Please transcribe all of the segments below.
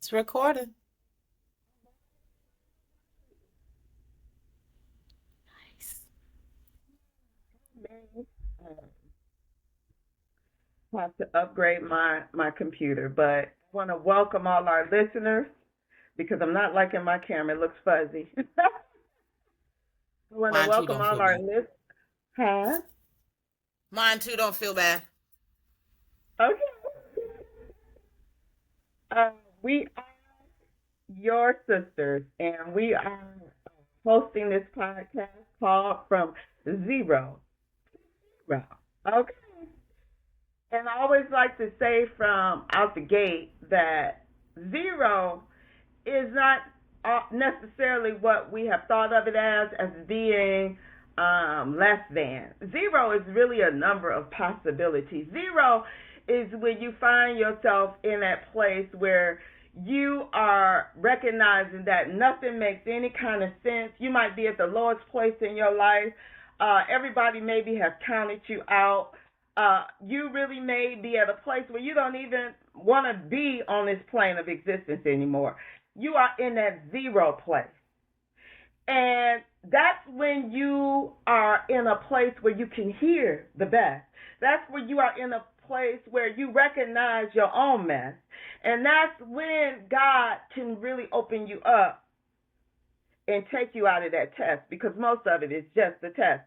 It's recorded. Nice. May have to upgrade my computer, but I want to welcome all our listeners because I'm not liking my camera; it looks fuzzy. I want to Mine too welcome don't all feel our bad. listeners. Huh? Mine too don't feel bad. Okay. Uh, we are your sisters, and we are hosting this podcast called From Zero. Zero. Okay. And I always like to say from out the gate that zero is not necessarily what we have thought of it as being less than. Zero is really a number of possibilities. Zero is when you find yourself in that place where you are recognizing that nothing makes any kind of sense. You might be at the lowest place in your life. Everybody maybe has counted you out. You really may be at a place where you don't even want to be on this plane of existence anymore. You are in that zero place. And that's when you are in a place where you can hear the best. That's where you are in a place where you recognize your own mess. And that's when God can really open you up and take you out of that test because most of it is just a test.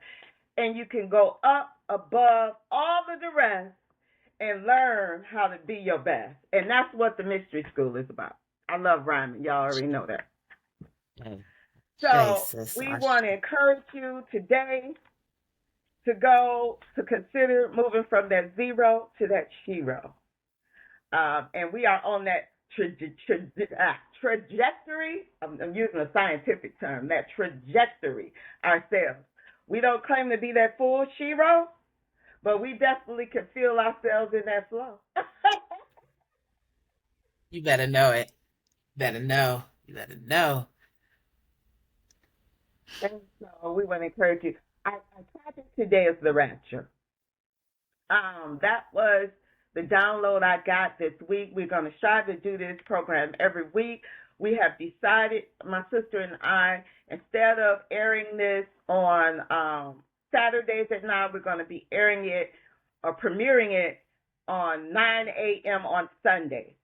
And you can go up above all of the rest and learn how to be your best. And that's what the mystery school is about. I love rhyming. Y'all already know that. Okay. Shay, So sis. we want to encourage you today to go to consider moving from that zero to that Shero. And we are on that trajectory. I'm using a scientific term, that trajectory ourselves. We don't claim to be that full Shero, but we definitely can feel ourselves in that flow. You better know it. Better know. You better know. And so we want to encourage you. Our topic today is the rapture. That was the download I got this week. We're going to strive to do this program every week. We have decided, my sister and I, instead of airing this on Saturdays at 9, we're going to be airing it or premiering it on 9 a.m. on Sunday.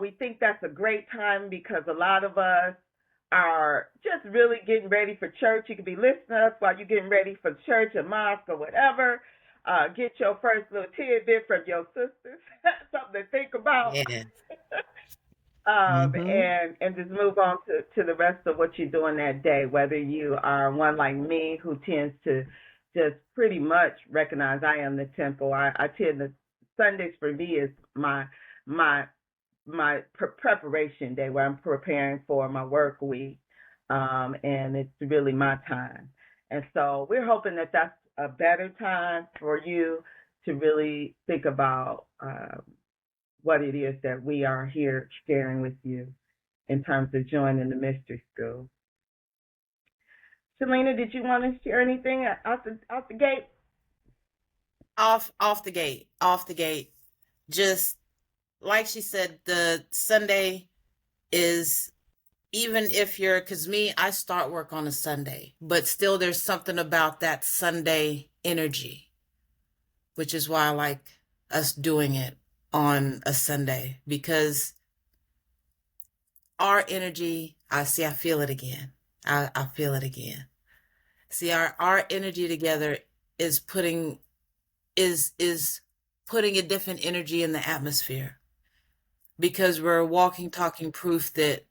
We think that's a great time because a lot of us are just really getting ready for church. You could be listening to us while you're getting ready for church or mosque or whatever. Get your first little tidbit from your sisters, something to think about, Yeah. Mm-hmm. and just move on to the rest of what you're doing that day. Whether you are one like me who tends to just pretty much recognize I am the temple. I tend to Sundays for me is my preparation day where I'm preparing for my work week, and it's really my time. And so we're hoping that that's a better time for you to really think about what it is that we are here sharing with you in terms of joining the mystery school. Selena, did you want to share anything out the gate? Off the gate. Off the gate. Just like she said, the Sunday is, even if you're, because me, I start work on a Sunday, but still there's something about that Sunday energy, which is why I like us doing it on a Sunday, because our energy, I feel it again. I feel it again. See, our energy together is is putting a different energy in the atmosphere, because we're walking, talking proof that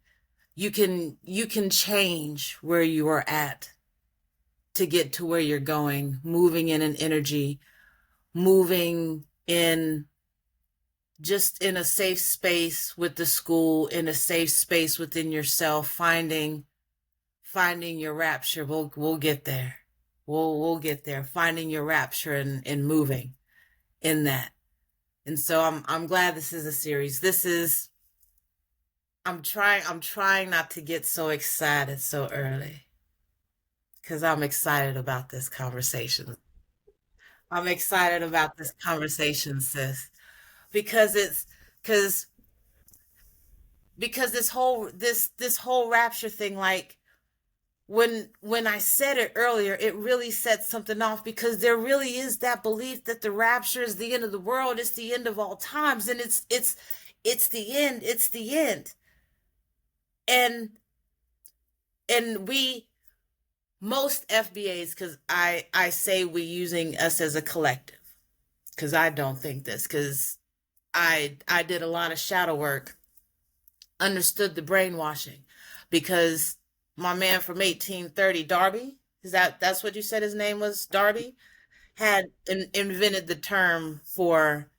you can change where you are at to get to where you're going, moving in an energy, moving in just in a safe space with the school, in a safe space within yourself, finding your rapture. We'll get there. We'll get there. Finding your rapture and moving in that. And so I'm glad this is a series. This is I'm trying not to get so excited so early, because I'm excited about this conversation. I'm excited about this conversation, sis, because it's because because this whole rapture thing, like when I said it earlier, it really set something off, because there really is that belief that the rapture is the end of the world, it's the end of all times, and it's the end, it's the end. And we, most FBAs, because I say we using us as a collective, because I don't think this, because I did a lot of shadow work, understood the brainwashing, because my man from 1830, Darby, that's what you said his name was, Darby, had invented the term for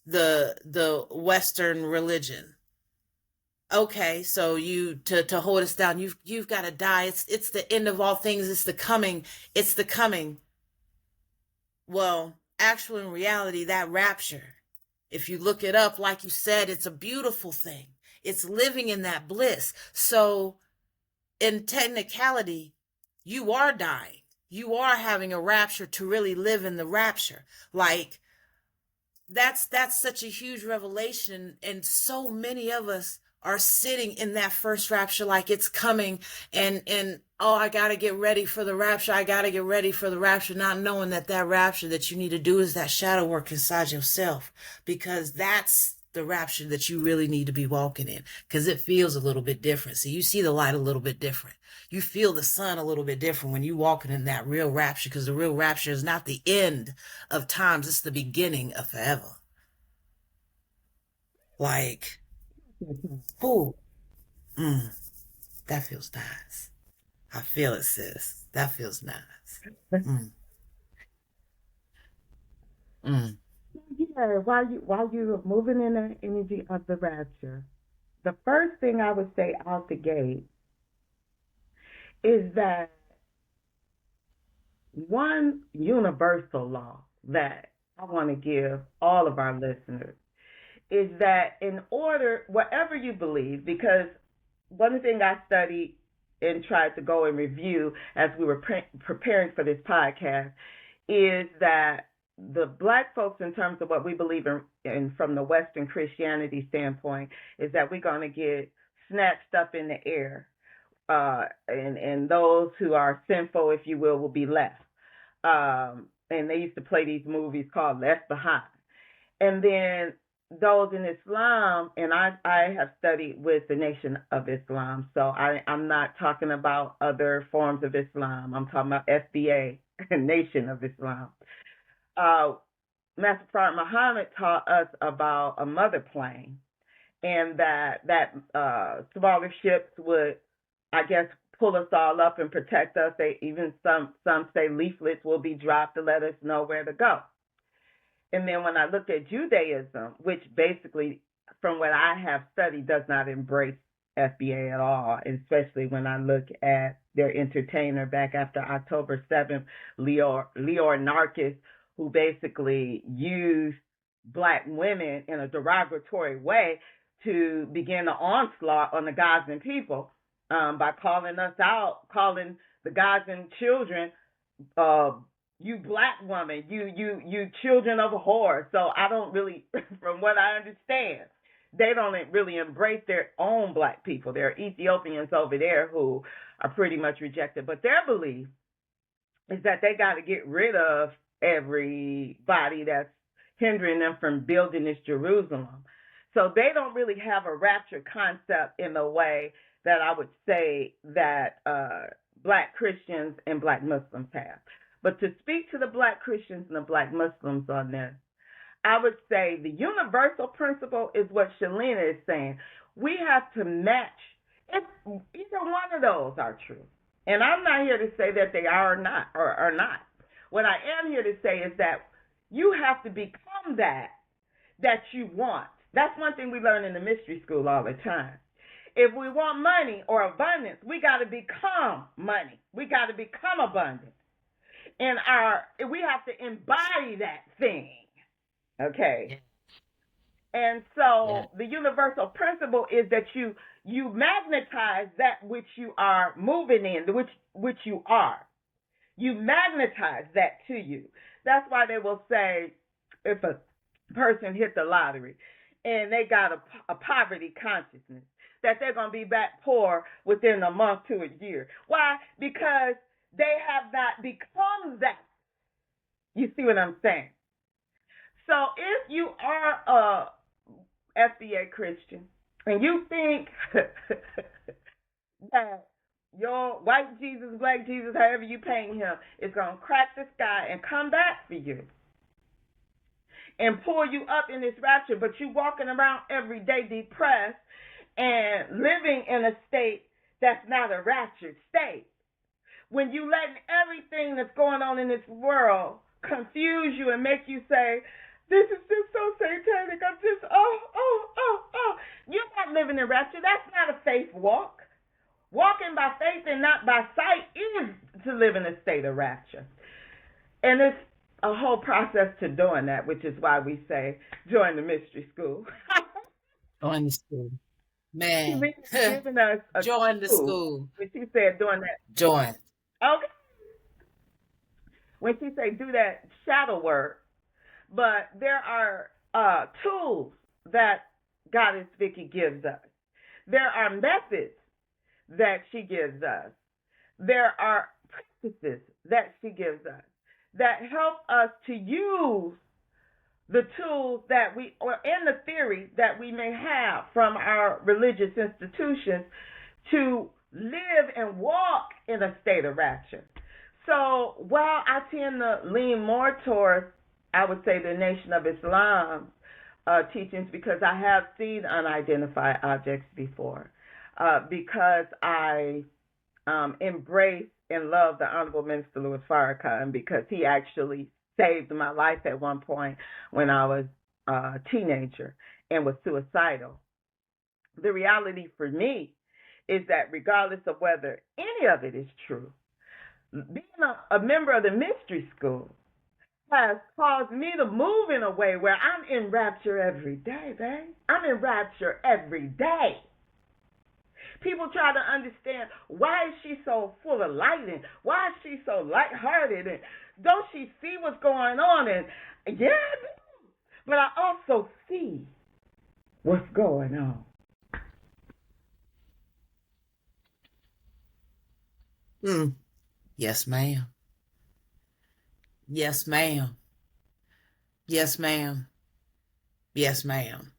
the Western religion. Okay, so you, to hold us down, you've got to die. It's the end of all things. It's the coming. It's the coming. Well, actually, in reality, that rapture, if you look it up, like you said, it's a beautiful thing. It's living in that bliss. So, in technicality, you are dying. You are having a rapture to really live in the rapture. Like, that's such a huge revelation, and so many of us are sitting in that first rapture like it's coming, and oh, I got to get ready for the rapture. I got to get ready for the rapture, not knowing that that rapture that you need to do is that shadow work inside yourself, because that's the rapture that you really need to be walking in, because it feels a little bit different. So you see the light a little bit different. You feel the sun a little bit different when you walking in that real rapture, because the real rapture is not the end of times. It's the beginning of forever. Like, whoo, mm, that feels nice. I feel it, sis. That feels nice. Mm, mm, Yeah, while you are moving in the energy of the rapture, the first thing I would say out the gate is that one universal law that I want to give all of our listeners is that in order, whatever you believe, because one thing I studied and tried to go and review as we were preparing for this podcast is that the black folks, in terms of what we believe in from the Western Christianity standpoint, is that we're going to get snatched up in the air, and those who are sinful, if you will be left. And they used to play these movies called Left Behind. And then those in Islam, and I have studied with the Nation of Islam, so I'm not talking about other forms of Islam. I'm talking about FBA, Nation of Islam. Uh, Master Prophet Muhammad taught us about a mother plane, and that smaller ships would, I guess, pull us all up and protect us. They even some say leaflets will be dropped to let us know where to go. And then when I looked at Judaism, which basically, from what I have studied, does not embrace FBA at all, especially when I look at their entertainer back after October 7th, Leor Narcus, who basically used black women in a derogatory way to begin the onslaught on the Gazan people, by calling us out, calling the Gazan children, uh, you black woman, you children of a whore. So I don't really, from what I understand, they don't really embrace their own black people. There are Ethiopians over there who are pretty much rejected, but their belief is that they got to get rid of everybody that's hindering them from building this Jerusalem. So they don't really have a rapture concept in the way that I would say that black Christians and black Muslims have. But to speak to the black Christians and the black Muslims on this, I would say the universal principle is what Shalina is saying. We have to match. If either one of those are true, and I'm not here to say that they are or not, or are not. What I am here to say is that you have to become that you want. That's one thing we learn in the mystery school all the time. If we want money or abundance, we got to become money. We got to become abundant. And we have to embody that thing. Okay. And so the universal principle is that you magnetize that which you are moving in, which you are. You magnetize that to you. That's why they will say, if a person hit the lottery and they got a poverty consciousness, that they're going to be back poor within a month to a year. Why? Because they have not become that. You see what I'm saying? So if you are a FBA Christian and you think that your white Jesus, black Jesus, however you paint him, is going to crack the sky and come back for you and pull you up in this rapture, but you walking around every day depressed and living in a state that's not a raptured state. When you letting everything that's going on in this world confuse you and make you say, this is just so satanic, I'm just, You're not living in rapture. That's not a faith walk. Walking by faith and not by sight is to live in a state of rapture. And it's a whole process to doing that, which is why we say join the mystery school. Join the school. Man. She's giving us a join the school. When she said doing that. Join. Okay. When she said do that shadow work, but there are tools that Goddess Vicki gives us. There are methods that she gives us. There are practices that she gives us that help us to use the tools that we, or in the theory that we may have from our religious institutions to live and walk in a state of rapture. So while I tend to lean more towards, I would say, the Nation of Islam teachings, because I have seen unidentified objects before, because I embrace and love the Honorable Minister Louis Farrakhan, because he actually saved my life at one point when I was a teenager and was suicidal. The reality for me is that regardless of whether any of it is true, being a member of the mystery school has caused me to move in a way where I'm in rapture every day, babe. I'm in rapture every day. People try to understand, why is she so full of light, and why is she so lighthearted, and don't she see what's going on? And yeah, but I also see what's going on. Yes, ma'am. Yes, ma'am. Yes, ma'am. Yes, ma'am.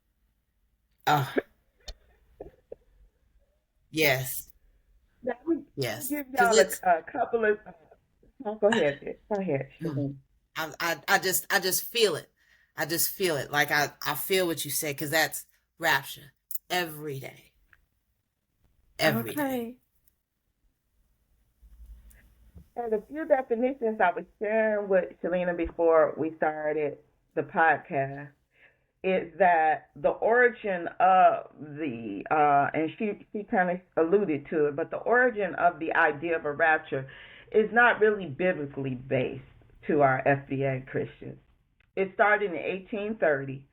Yes. Now, we Yes. give y'all a couple of. Go ahead. Go ahead. I just feel it. I just feel it. Like I feel what you said, because that's rapture every day. Every day. And a few definitions I was sharing with Shalina before we started the podcast is that the origin of the, and she kind of alluded to it, but the origin of the idea of a rapture is not really biblically based to our FBA Christians. It started in 1830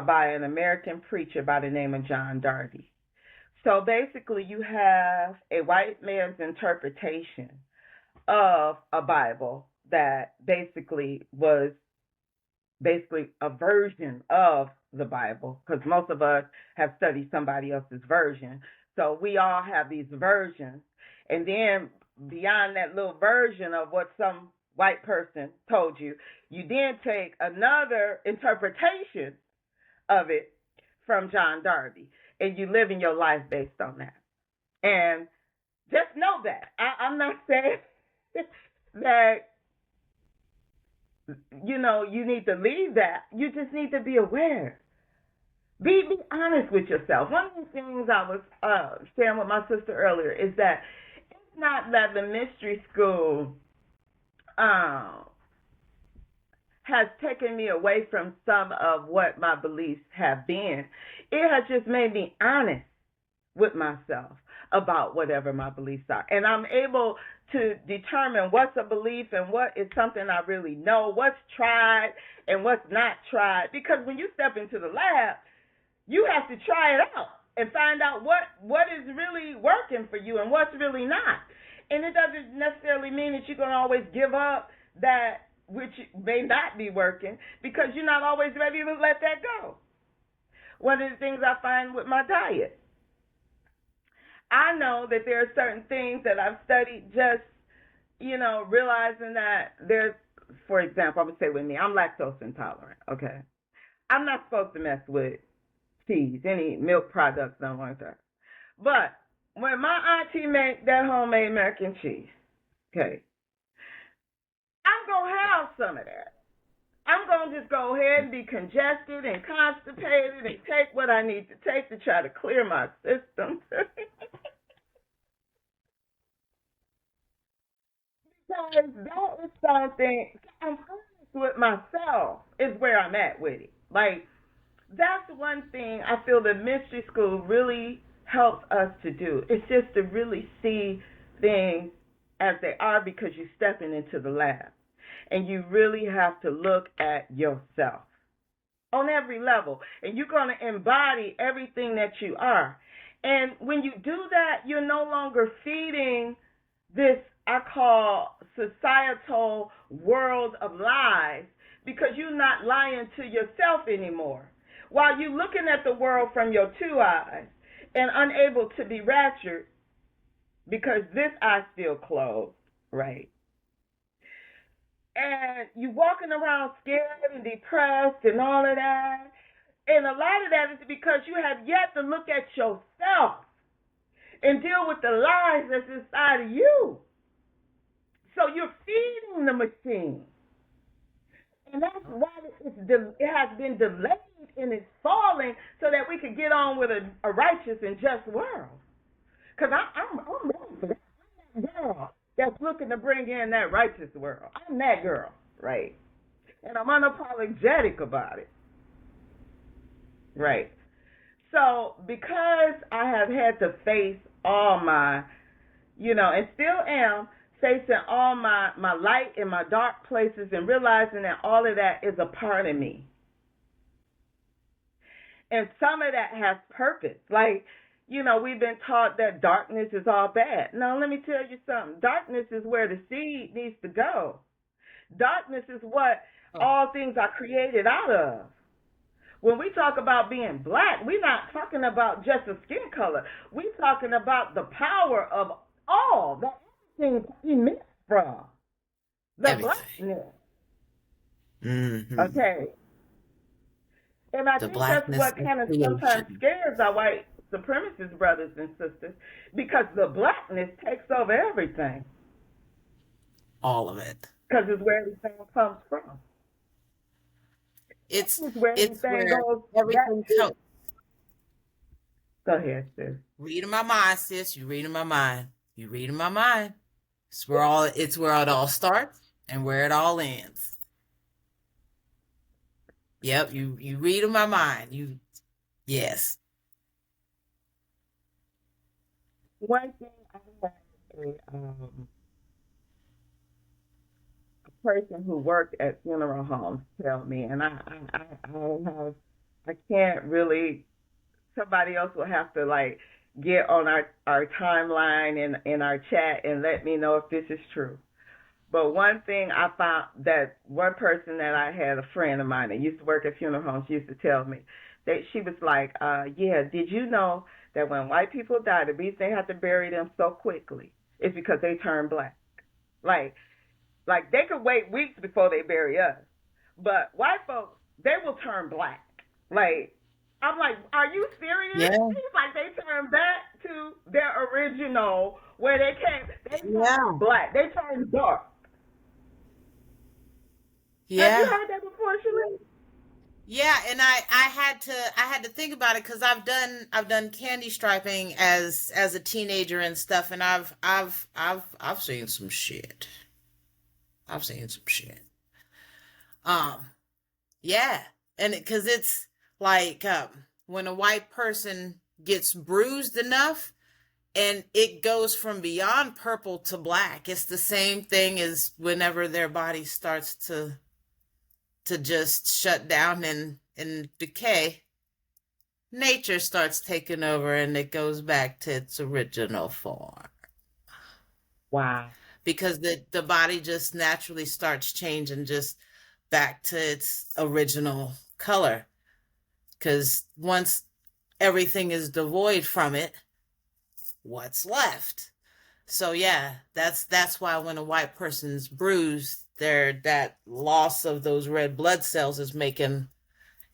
by an American preacher by the name of John Darby. So basically you have a white man's interpretation of a Bible that basically was a version of the Bible, because most of us have studied somebody else's version. So we all have these versions. And then beyond that little version of what some white person told you, you then take another interpretation of it from John Darby, and you live in your life based on that. And just know that. I'm not saying that, you need to leave that. You just need to be aware. Be honest with yourself. One of the things I was sharing with my sister earlier is that it's not that the mystery school has taken me away from some of what my beliefs have been. It has just made me honest with myself about whatever my beliefs are. And I'm able to determine what's a belief and what is something I really know, what's tried and what's not tried. Because when you step into the lab, you have to try it out and find out what is really working for you and what's really not. And it doesn't necessarily mean that you're going to always give up that which may not be working, because you're not always ready to let that go. One of the things I find with my diet, I know that there are certain things that I've studied just, realizing that there's, for example, I would say with me, I'm lactose intolerant, okay? I'm not supposed to mess with cheese, any milk products, nothing like that. But when my auntie make that homemade mac and cheese, okay, I'm going to have some of that. I'm going to just go ahead and be congested and constipated and take what I need to take to try to clear my system. Because that is something, I'm honest with myself, is where I'm at with it. Like, that's one thing I feel the mystery school really helps us to do. It's just to really see things as they are because you're stepping into the lab. And you really have to look at yourself on every level. And you're going to embody everything that you are. And when you do that, you're no longer feeding this, I call, societal world of lies because you're not lying to yourself anymore. While you're looking at the world from your two eyes and unable to be raptured because this eye still closed, right? And you walking around scared and depressed and all of that. And a lot of that is because you have yet to look at yourself and deal with the lies that's inside of you. So you're feeding the machine. And that's why it has been delayed in its falling so that we could get on with a righteous and just world. Because I'm ready for that. I'm that girl that's looking to bring in that righteous world. I'm that girl, right? And I'm unapologetic about it. Right. So because I have had to face all my, and still am, facing all my light and my dark places and realizing that all of that is a part of me. And some of that has purpose. Like, we've been taught that darkness is all bad. No, let me tell you something. Darkness is where the seed needs to go. Darkness is what all things are created out of. When we talk about being black, we're not talking about just a skin color. We're talking about the power of all that everything emits from. The blackness. Mm-hmm. Okay. And I think that's what kind of sometimes scares our white supremacist brothers and sisters because the blackness takes over everything. All of it. Because it's where everything comes from. It's where everything goes. Everything comes. Go ahead, sis. Reading my mind, sis. You reading my mind. You reading my mind. It's where it all starts and where it all ends. Yep, you reading my mind. Yes. One thing I had a person who worked at funeral homes tell me, and I can't really. Somebody else will have to get on our timeline in our chat and let me know if this is true. But one thing I found that one person that I had, a friend of mine that used to work at funeral homes, used to tell me that she was like, yeah, did you know that when white people die, the reason they have to bury them so quickly is because they turn black? Like they could wait weeks before they bury us. But white folks, they will turn black. I'm like, are you serious? Yeah. It's like they turn back to their original where they came. They turn black. They turn dark. Yeah. Have you heard that before, Sheriffa? Yeah, and I had to think about it because I've done candy striping as a teenager and stuff, and I've seen some shit. I've seen some shit. Yeah, and because it's like when a white person gets bruised enough and it goes from beyond purple to black, it's the same thing as whenever their body starts to just shut down and decay. Nature starts taking over and it goes back to its original form. Wow. Because the body just naturally starts changing just back to its original color. Because once everything is devoid from it, what's left. So yeah, that's why when a white person's bruised, that loss of those red blood cells is making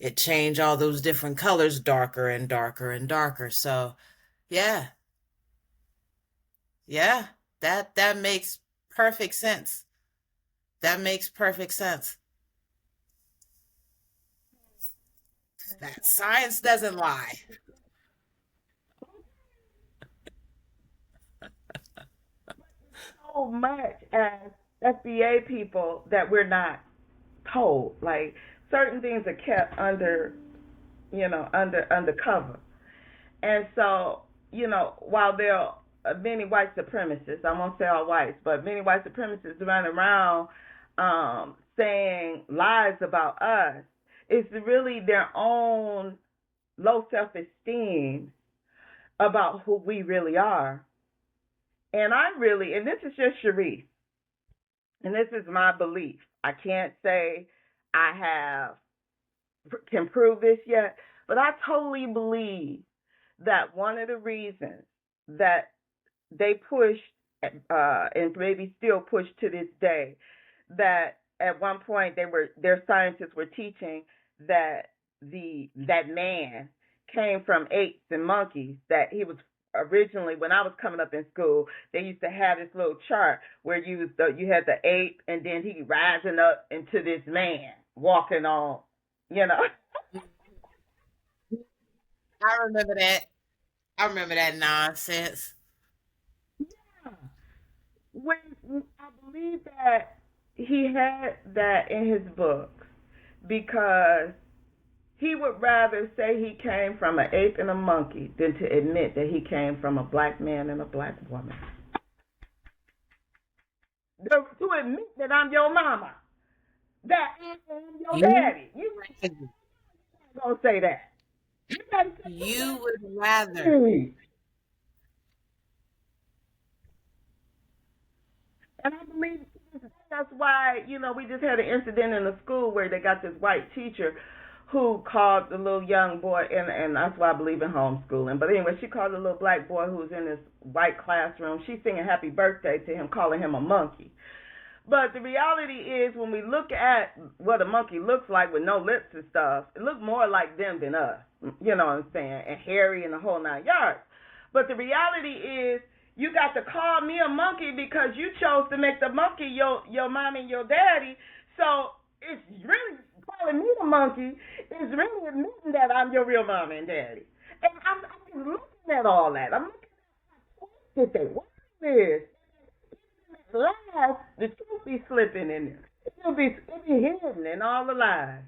it change all those different colors darker and darker and darker. So yeah, yeah, that makes perfect sense. That makes perfect sense. That science doesn't lie. So much as FBA people that we're not told. Like certain things are kept under, under cover. And so, while there are many white supremacists, I won't say all whites, but many white supremacists run around saying lies about us, it's really their own low self esteem about who we really are. And and this is just Cherice, and this is my belief. I can't say I can prove this yet, but I totally believe that one of the reasons that they pushed, and maybe still push to this day, that at one point their scientists were teaching that that man came from apes and monkeys, that he was originally, when I was coming up in school, they used to have this little chart where you had the ape, and then he rising up into this man walking on, you know. I remember that. I remember that nonsense. When I believe that he had that in his books because he would rather say he came from an ape and a monkey than to admit that he came from a black man and a black woman. To admit that I'm your mama, that I am your You daddy. You don't say that. You gotta you would rather. say, and I believe that's why, we just had an incident in the school where they got this white teacher who called the little young boy, and that's why I believe in homeschooling. But anyway, she called the little black boy who was in this white classroom. She's singing happy birthday to him, calling him a monkey. But the reality is, when we look at what a monkey looks like with no lips and stuff, it looks more like them than us. You know what I'm saying? And hairy and the whole 9 yards. But the reality is, you got to call me a monkey because you chose to make the monkey your mom and your daddy. So it's really calling me the monkey is really admitting that I'm your real mom and daddy. And I'm just looking at all that. I'm looking at how twisted they want this. Lies, the truth be slipping in there. It'll be hidden in all the lies.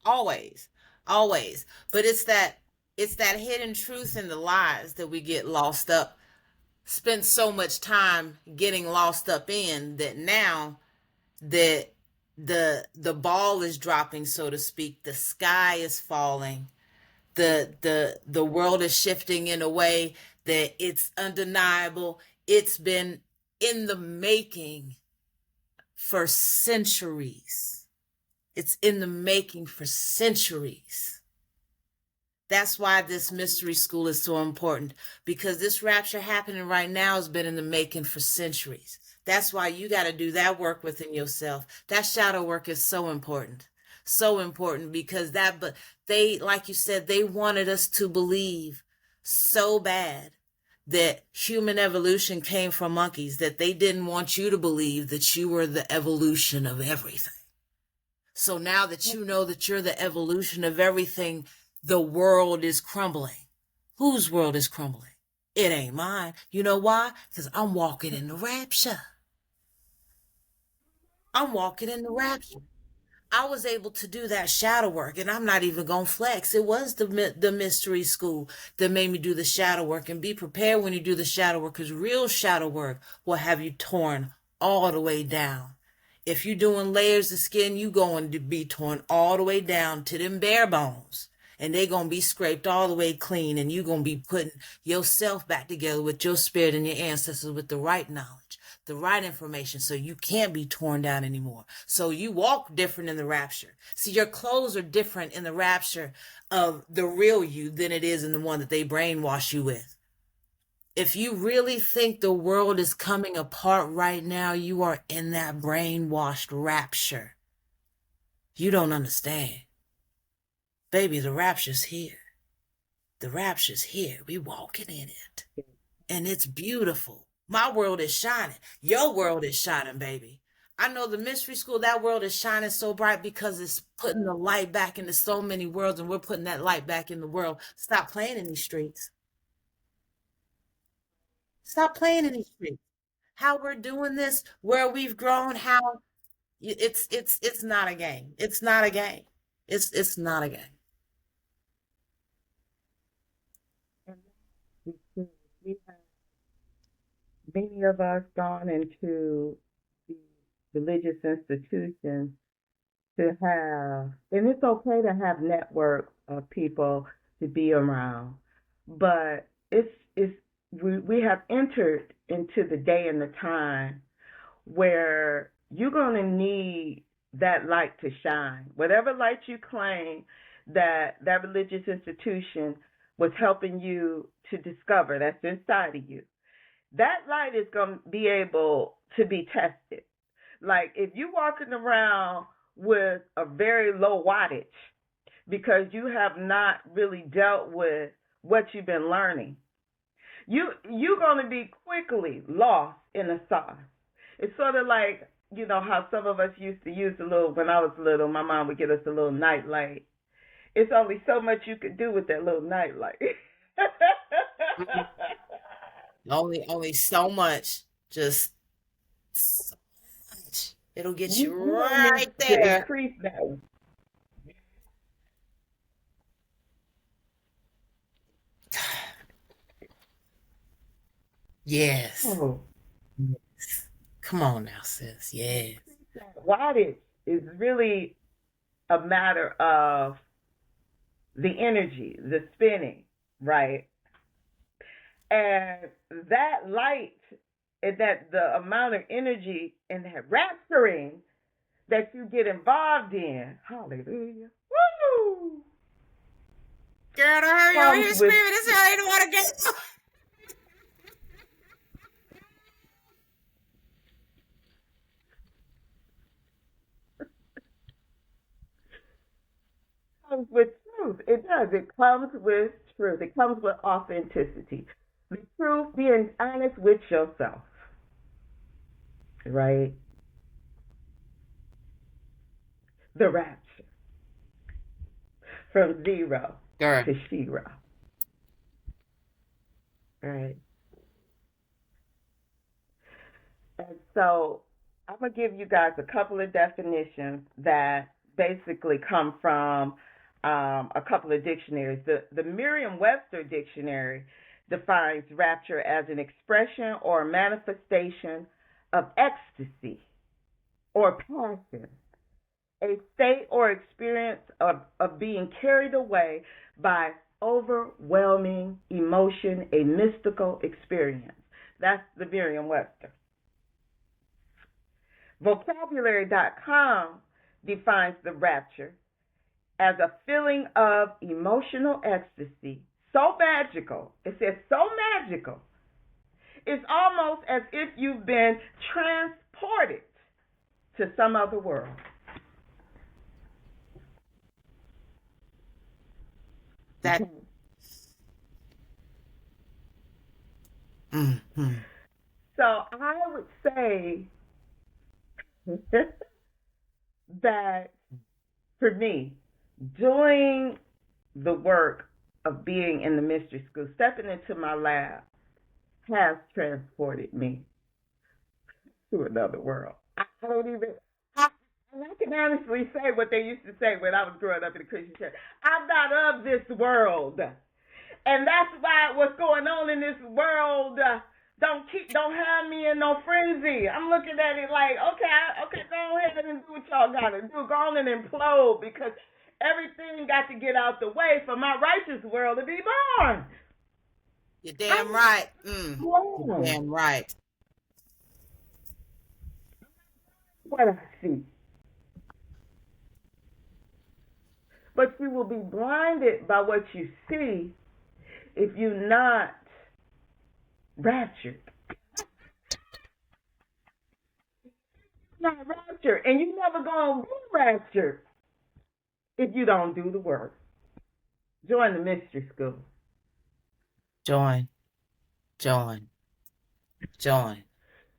Always, always. But it's that hidden truth in the lies that we get lost up, spend so much time getting lost up in, that now that the ball is dropping, so to speak, the sky is falling, the world is shifting in a way that it's undeniable. It's been in the making for centuries. It's in the making for centuries. That's why this mystery school is so important, because this rapture happening right now has been in the making for centuries. That's why you got to do that work within yourself. That shadow work is so important. So important, because but they, like you said, they wanted us to believe so bad that human evolution came from monkeys, that they didn't want you to believe that you were the evolution of everything. So now that you know that you're the evolution of everything, the world is crumbling. Whose world is crumbling? It ain't mine. You know why? Because I'm walking in the rapture. I'm walking in the rapture. I was able to do that shadow work, and I'm not even gonna flex. It was the mystery school that made me do the shadow work. And be prepared when you do the shadow work, because real shadow work will have you torn all the way down. If you're doing layers of skin, you going to be torn all the way down to them bare bones, and they gonna be scraped all the way clean, and you gonna be putting yourself back together with your spirit and your ancestors with the right knowledge, the right information so you can't be torn down anymore. So you walk different in the rapture. See, your clothes are different in the rapture of the real you than it is in the one that they brainwash you with. If you really think the world is coming apart right now, you are in that brainwashed rapture. You don't understand. Baby, the rapture's here. The rapture's here. We walking in it. And it's beautiful. My world is shining. Your world is shining, baby. I know the mystery school, that world is shining so bright because it's putting the light back into so many worlds, and we're putting that light back in the world. Stop playing in these streets. Stop playing in these streets. How we're doing this, where we've grown, how it's not a game. It's not a game. It's not a game. We have many of us gone into the religious institutions to have, and it's okay to have network of people to be around, but we have entered into the day and the time where you're going to need that light to shine. Whatever light you claim that religious institution was helping you to discover that's inside of you, that light is going to be able to be tested. Like if you're walking around with a very low wattage because you have not really dealt with what you've been learning, you're going to be quickly lost in the sauce. It's sort of like, you know, how some of us used to use when I was little, my mom would get us a little night light. It's only so much you could do with that little night light. Only so much. Just so much. It'll get you don't right need to there. increase that. Yes. Oh, Come on now, sis. Yes. wattage is really a matter of the energy, the spinning, right? And that light and that the amount of energy and that rapturing that you get involved in, hallelujah, woo, Girl, I heard you over here comes with screaming. This girl ain't want to get. comes with truth. It does. It comes with truth. It comes with authenticity. The truth, being honest with yourself, right? The rapture from zero Girl. to Shero, right? And so I'm going to give you guys a couple of definitions that basically come from a couple of dictionaries. The Merriam-Webster dictionary defines rapture as an expression or manifestation of ecstasy or passion, a state or experience of being carried away by overwhelming emotion, a mystical experience. That's the Merriam-Webster. Vocabulary.com defines the rapture as a feeling of emotional ecstasy, so magical. It says so magical. It's almost as if you've been transported to some other world. That. Mm-hmm. So I would say that for me, doing the work of being in the mystery school, stepping into my lab, has transported me to another world. I don't even, I can honestly say what they used to say when I was growing up in the Christian church. I'm not of this world. And that's why what's going on in this world don't have me in no frenzy. I'm looking at it like, okay, go ahead and do what y'all gotta do. Go on and implode, because everything got to get out the way for my righteous world to be born. You're damn right. You're damn right. what I see. But you will be blinded by what you see if you're not raptured. Not raptured. And you're never going to be raptured if you don't do the work. Join the mystery school. Join.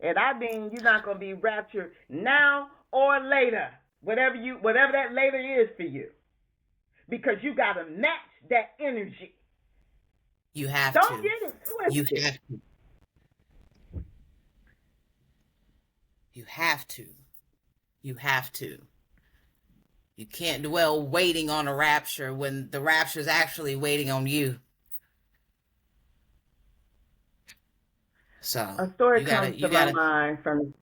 And I mean, you're not going to be raptured now or later, whatever that later is for you, because you got to match that energy. You have Don't to. get it twisted. You have to. You can't dwell waiting on a rapture when the rapture is actually waiting on you. So a story comes to my mind from.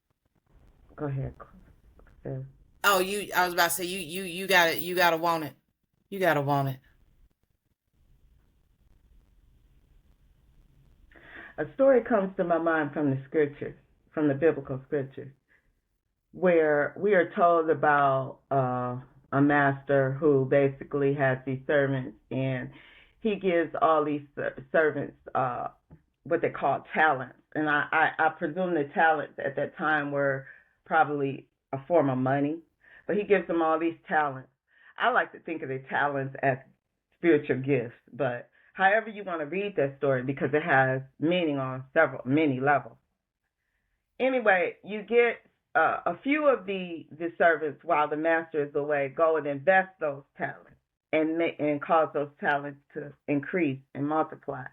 Go ahead. Oh, I was about to say you gotta want it. You gotta want it. A story comes to my mind from the scriptures, from the biblical scriptures, where we are told about a master who basically has these servants, and he gives all these servants what they call talents. And I presume the talents at that time were probably a form of money, but he gives them all these talents. I like to think of the talents as spiritual gifts, but however you want to read that story, because it has meaning on many levels. Anyway, you get a few of the servants, while the master is away, go and invest those talents and cause those talents to increase and multiply.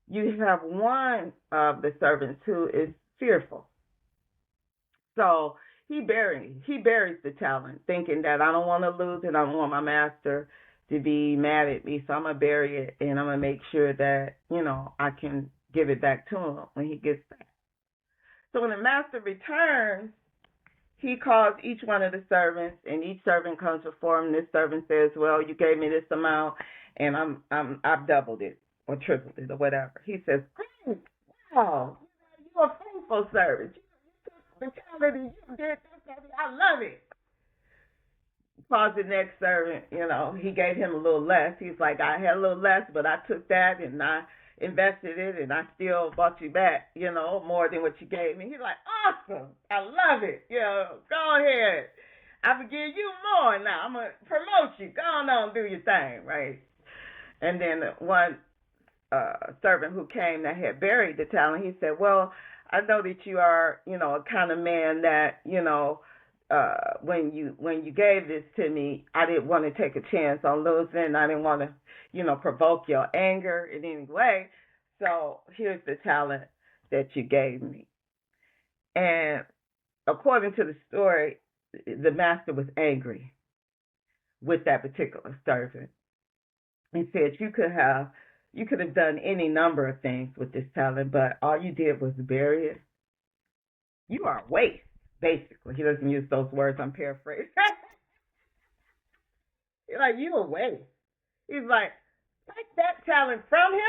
You have one of the servants who is fearful. So he buries the talent, thinking that I don't want to lose it. I don't want my master to be mad at me, so I'm going to bury it, and I'm going to make sure that, I can give it back to him when he gets back. So when the master returns, he calls each one of the servants, and each servant comes before him. This servant says, well, you gave me this amount, and I've doubled it or tripled it or whatever. He says, great, wow, you're a faithful servant. You took the talent, you did this, I love it. Calls the next servant, he gave him a little less. He's like, I had a little less, but I took that and I invested it, and I still bought you back, more than what you gave me. He's like, awesome, I love it. Go ahead. I forgive you more now. I'm going to promote you. Go on and do your thing, right? And then one servant who came that had buried the talent, he said, well, I know that you are, a kind of man that, when you gave this to me, I didn't want to take a chance on losing. I didn't want to, provoke your anger in any way. So here's the talent that you gave me. And according to the story, the master was angry with that particular servant. He said, you could have done any number of things with this talent, but all you did was bury it. You are a waste. Basically, he doesn't use those words. I'm paraphrasing. He's like, you a waste. He's like, take that talent from him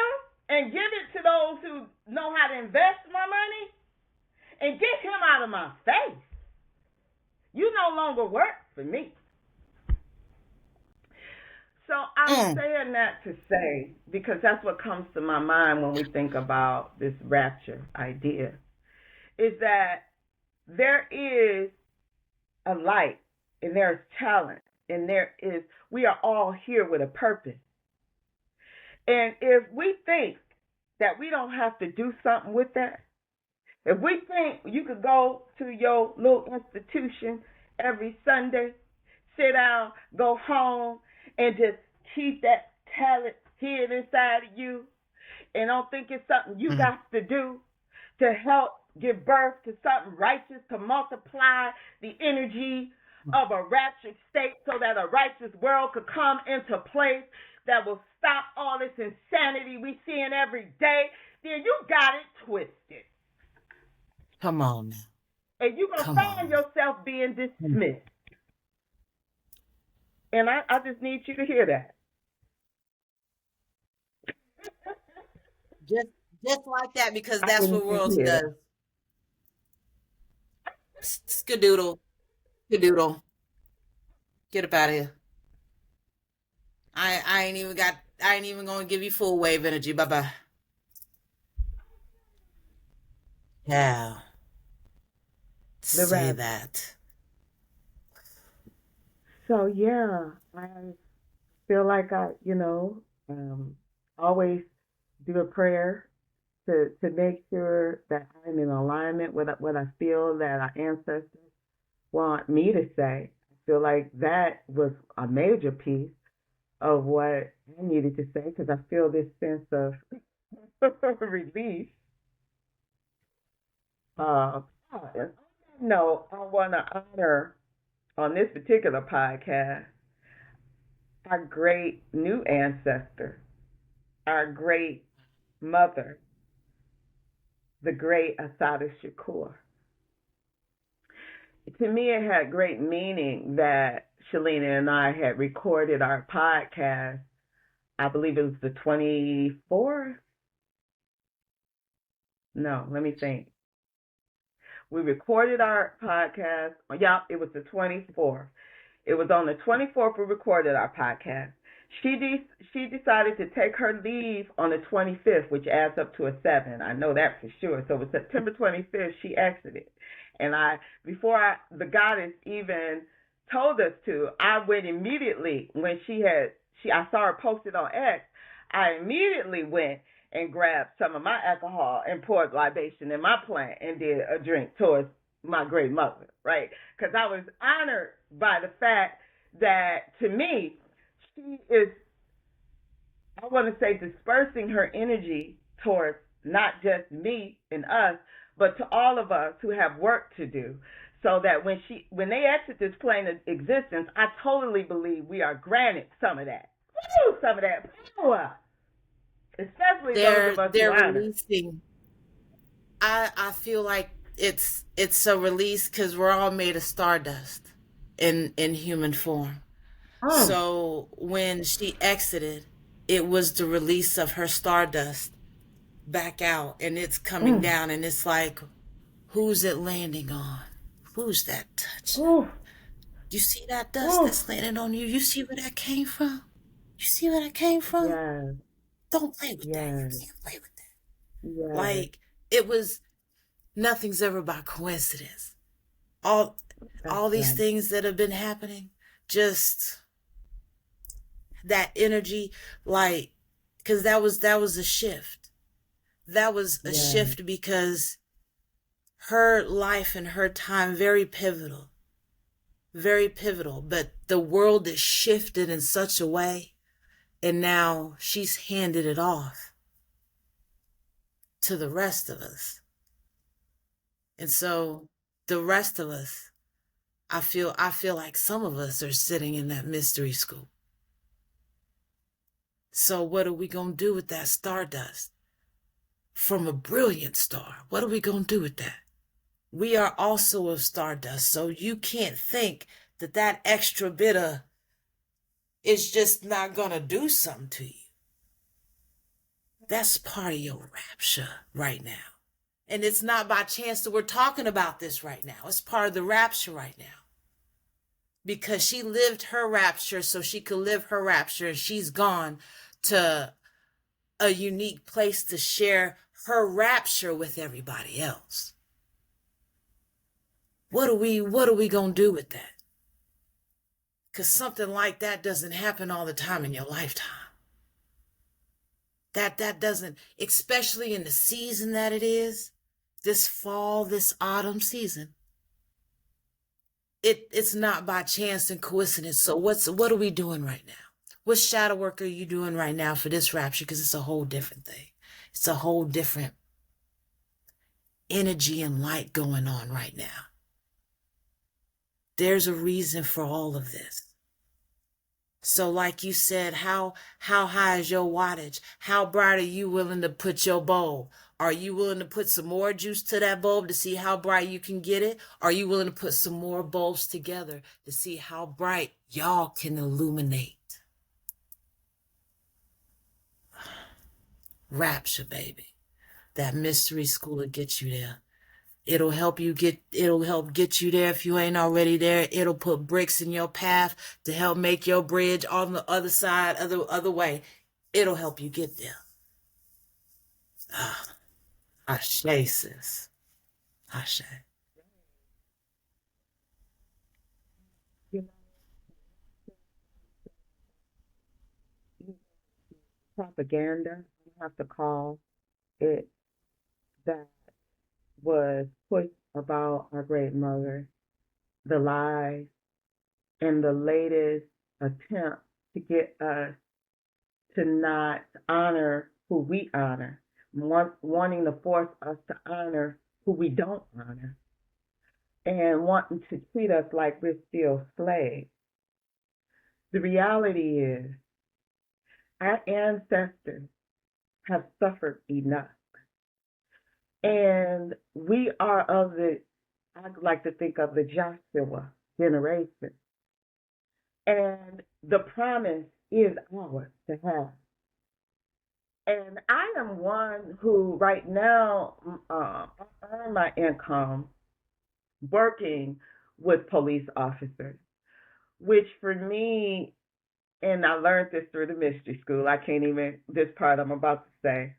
and give it to those who know how to invest my money and get him out of my face. You no longer work for me. So I'm saying that to say, because that's what comes to my mind when we think about this rapture idea, is that there is a light, and there's talent, and we are all here with a purpose. And if we think that we don't have to do something with that, if we think you could go to your little institution every Sunday, sit down, go home, and just keep that talent hid inside of you, and don't think it's something you got to do to help give birth to something righteous, to multiply the energy of a raptured state so that a righteous world could come into place that will stop all this insanity we seeing every day, then you got it twisted. Come on now. And you're going to find yourself being dismissed. And I just need you to hear that. Just like that, because that's what world does. Skadoodle. Doodle, get up out of here. I ain't even got. I ain't even gonna give you full wave energy. Bye bye. Yeah, The say rap. that. So yeah, I feel like I always do a prayer to make sure that I'm in alignment with what I feel that our ancestors want me to say. I feel like that was a major piece of what I needed to say because I feel this sense of release. Uh, no, I want to honor on this particular podcast our great new ancestor, our great mother, the great Asada Shakur. To me, it had great meaning that Shalina and I had recorded our podcast. I believe it was the 24th. No, let me think. We recorded our podcast. Yeah, it was the 24th. It was on the 24th we recorded our podcast. She decided to take her leave on the 25th, which adds up to a 7. I know that for sure. So it was September 25th she exited. And the goddess even told us to, I went immediately when I saw her posted on X. I immediately went and grabbed some of my alcohol and poured libation in my plant and did a drink towards my great mother, right? Because I was honored by the fact that to me, she is, I want to say, dispersing her energy towards not just me and us, but to all of us who have work to do. So that when they exit this plane of existence, I totally believe we are granted some of that. Woo, some of that power. Especially those of us who They're honor. releasing. I feel like it's a release because we're all made of stardust in human form. Mm, So when she exited, it was the release of her stardust back out, and it's coming mm, down, and it's like, who's it landing on? Who's that touching? ooh, You see that dust ooh. that's landing on you? You see where that came from? You see where that came from? Yes, Don't play with that. You yes, can't play with that. yes. Like, it was, nothing's ever by coincidence. All That's all these right. things that have been happening, just that energy, like, because that was a shift. That was a Yes, shift because her life and her time very pivotal, but the world is shifted in such a way, and now she's handed it off to the rest of us. And so the rest of us, I feel like some of us are sitting in that mystery school. So what are we going to do with that stardust from a brilliant star? What are we going to do with that? We are also of stardust, so you can't think that that extra bit of is just not going to do something to you. That's part of your rapture right now. And it's not by chance that we're talking about this right now. It's part of the rapture right now. Because she lived her rapture so she could live her rapture, and she's gone to a unique place to share her rapture with everybody else. What are we going to do with that? Cuz something like that doesn't happen all the time in your lifetime. That doesn't, especially in the season that it is, this fall, this autumn season. It's not by chance and coincidence. So what are we doing right now? What shadow work are you doing right now for this rapture? Because it's a whole different thing. It's a whole different energy and light going on right now. There's a reason for all of this. So like you said, how high is your wattage? How bright are you willing to put your bulb? Are you willing to put some more juice to that bulb to see how bright you can get it? Are you willing to put some more bulbs together to see how bright y'all can illuminate? Rapture, baby. That mystery school will get you there. It'll help get you there if you ain't already there. It'll put bricks in your path to help make your bridge on the other side, other way. It'll help you get there. Ah, Ashe, sis. Ashe. You know, propaganda, you have to call it, that was pushed about our great mother, the lies, and the latest attempt to get us to not honor who we honor, wanting to force us to honor who we don't honor, and wanting to treat us like we're still slaves. The reality is, our ancestors have suffered enough. And we are of the, I like to think of the Joshua generation. And the promise is ours to have. And I am one who right now earn my income working with police officers, which for me, and I learned this through the mystery school, I can't even, this part I'm about to say,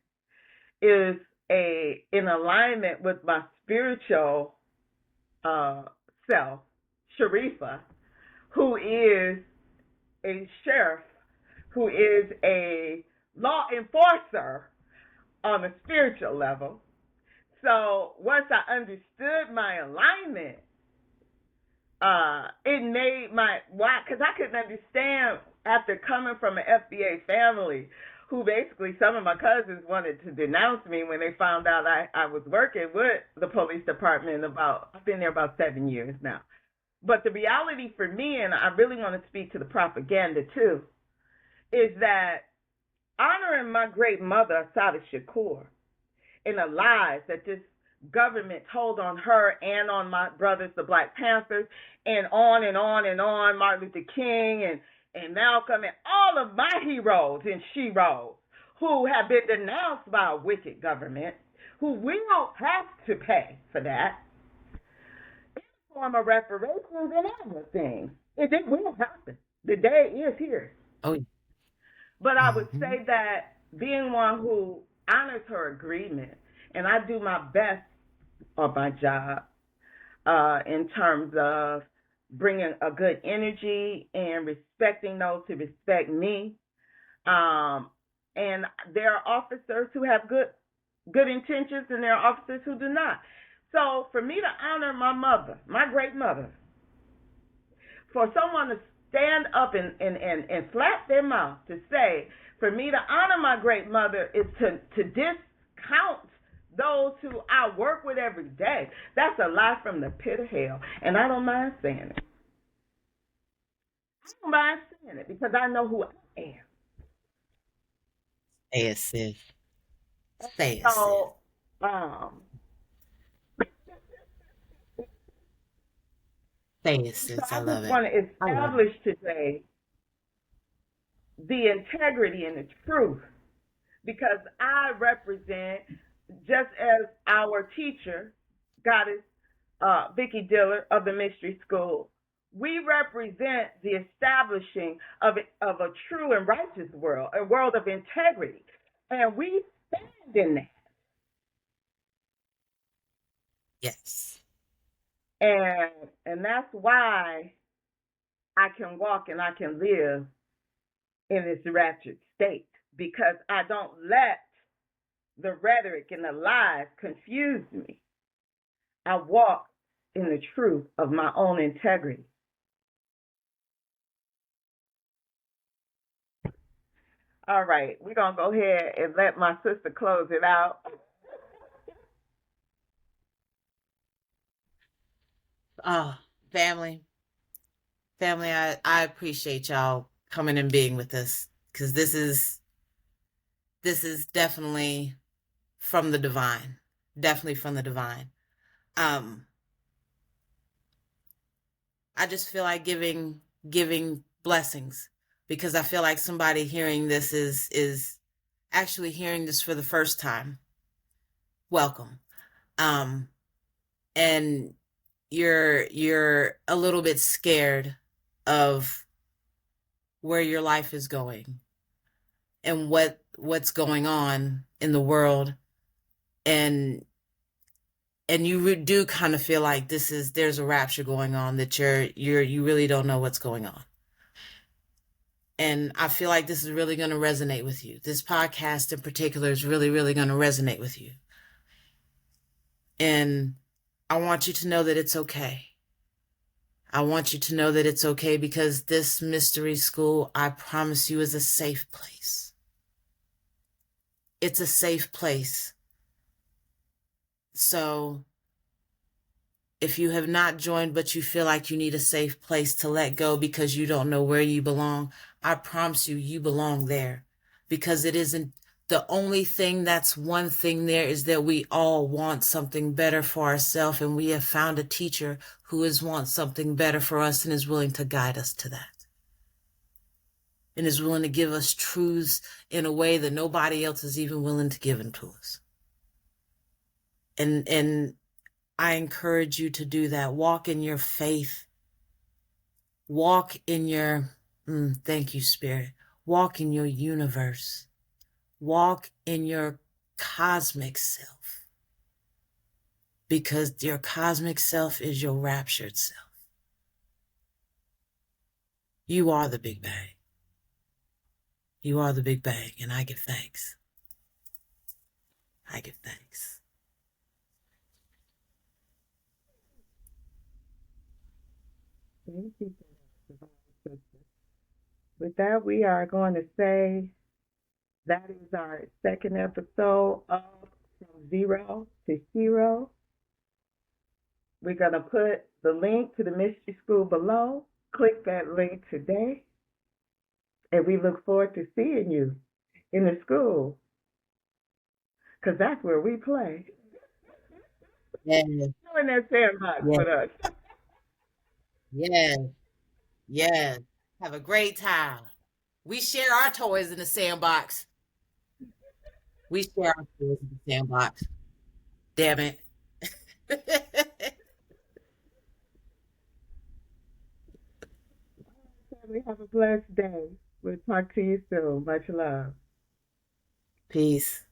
is in alignment with my spiritual self, Sheriffa, who is a sheriff, who is a law enforcer on a spiritual level. So once I understood my alignment, it made my, why, because I couldn't understand after coming from an FBA family who basically some of my cousins wanted to denounce me when they found out I was working with the police department I've been there about 7 years now. But the reality for me, and I really want to speak to the propaganda too, is that honoring my great mother, Assata Shakur, and the lies that this government told on her and on my brothers, the Black Panthers, and on and on and on, Martin Luther King and Malcolm and all of my heroes and sheroes who have been denounced by a wicked government, who will have to pay for that in the form of reparations and other things. It will happen. The day is here. Oh, But I would mm-hmm. say that being one who honors her agreement, and I do my best on my job in terms of bringing a good energy and respecting those who respect me. And there are officers who have good intentions, and there are officers who do not. So for me to honor my mother, my great mother, for someone to stand up and flap their mouth to say, for me to honor my great mother is to discount those who I work with every day. That's a lie from the pit of hell. And I don't mind saying it. I don't mind saying it because I know who I am. Say it, sis. Say it, sis. So, Say it, so sis. I I love just it. want to I love it. establish today the integrity and the truth, because I represent, just as our teacher, Goddess Vicki Dillard of the Mystery School, we represent the establishing of a true and righteous world, a world of integrity, and we stand in that. Yes. And that's why I can walk and I can live in this raptured state, because I don't let the rhetoric and the lies confuse me. I walk in the truth of my own integrity. All right, we're going to go ahead and let my sister close it out. Oh, family. Family, I appreciate y'all coming and being with us, because this is definitely from the divine. Definitely from the divine. I just feel like giving blessings, because I feel like somebody hearing this is actually hearing this for the first time. Welcome. Um and you're a little bit scared of where your life is going and what's going on in the world, and you do kind of feel like there's a rapture going on, that you really don't know what's going on. And I feel like this is really going to resonate with you. This podcast in particular is really, really going to resonate with you. And I want you to know that it's okay. I want you to know that it's okay, because this mystery school, I promise you, is a safe place. It's a safe place. So if you have not joined, but you feel like you need a safe place to let go because you don't know where you belong, I promise you, you belong there. Because it isn't the only thing that's one thing there is that we all want something better for ourselves, and we have found a teacher who wants something better for us and is willing to guide us to that. And is willing to give us truths in a way that nobody else is even willing to give them to us. And I encourage you to do that. Walk in your faith. Walk in your, thank you, Spirit. Walk in your universe. Walk in your cosmic self. Because your cosmic self is your raptured self. You are the Big Bang. You are the Big Bang, and I give thanks. I give thanks. Thank you for that, sister. With that, we are going to say that is our second episode of From Zero to Hero. We're going to put the link to the Mystery School below. Click that link today. And we look forward to seeing you in the school, because that's where we play. Yes, You're in that sandbox yes, with us. yes, yes. Have a great time. We share our toys in the sandbox. We share our toys in the sandbox. Damn it. Family, have a blessed day. We'll talk to you soon. Much love. Peace.